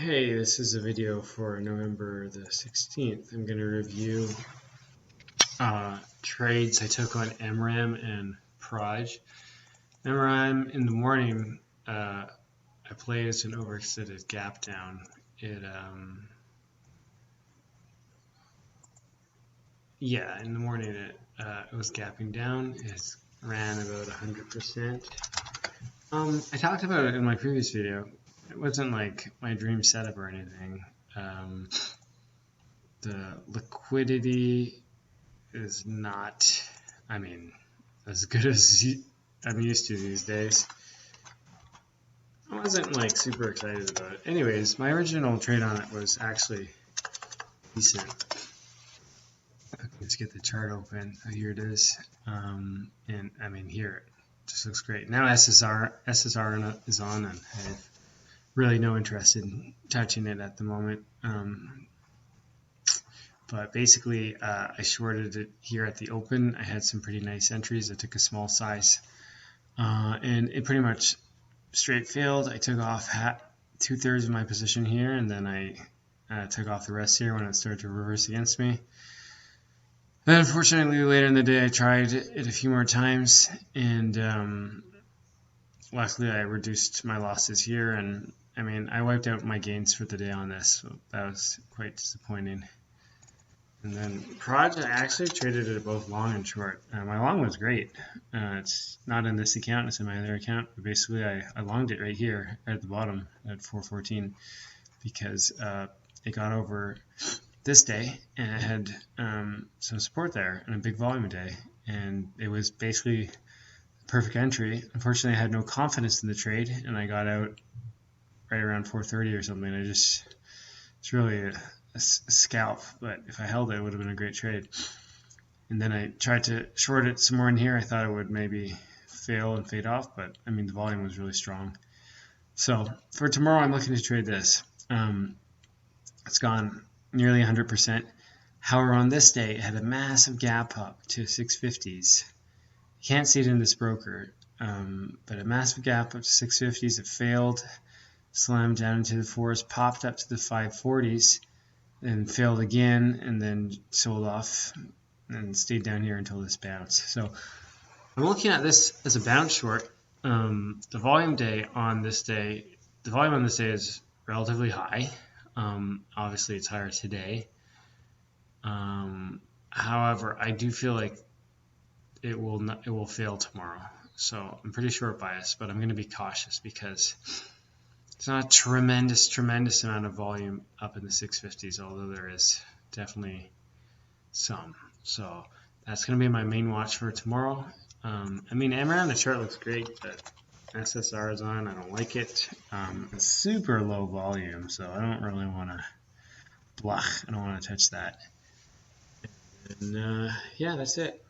Hey, this is a video for November the 16th. I'm going to review trades I took on MRAM and PROG. MRAM in the morning, I played as an overextended gap down. In the morning it was gapping down. It ran about 100%. I talked about it in my previous video. It wasn't like my dream setup or anything. The liquidity is not, as good as I'm used to these days. I wasn't like super excited about it. Anyways, my original trade on it was actually decent. Let's get the chart open. Oh, here it is. Here it just looks great. Now SSR is on, and I have really no interest in touching it at the moment. But basically, I shorted it here at the open. I had some pretty nice entries. I took a small size, and it pretty much straight failed. I took off 2/3 of my position here, and then I took off the rest here when it started to reverse against me. Then, unfortunately, later in the day, I tried it a few more times, and luckily, I reduced my losses here. And I wiped out my gains for the day on this, so that was quite disappointing. And then PROG, I actually traded it both long and short. My long was great. It's not in this account, it's in my other account. But basically, I longed it right here at the bottom at 414 because it got over this day and it had some support there and a big volume day. And it was basically the perfect entry. Unfortunately, I had no confidence in the trade and I got out right around 430 or something. It's really a scalp, but if I held it, it would have been a great trade. And then I tried to short it some more in here. I thought it would maybe fail and fade off, but the volume was really strong. So for tomorrow, I'm looking to trade this. It's gone nearly 100%. However, on this day, it had a massive gap up to 650s. You can't see it in this broker, but a massive gap up to 650s. It failed, slammed down into the 4s, popped up to the 540s, and failed again, and then sold off and stayed down here until this bounce. So I'm looking at this as a bounce short. The volume on this day is relatively high. Obviously, it's higher today. However, I do feel like it will fail tomorrow. So I'm pretty short bias, but I'm going to be cautious because it's not a tremendous amount of volume up in the 650s, although there is definitely some. So that's going to be my main watch for tomorrow. MRAM, the chart looks great, but SSR is on. I don't like it. It's super low volume, so I don't really want to I don't want to touch that. And yeah, that's it.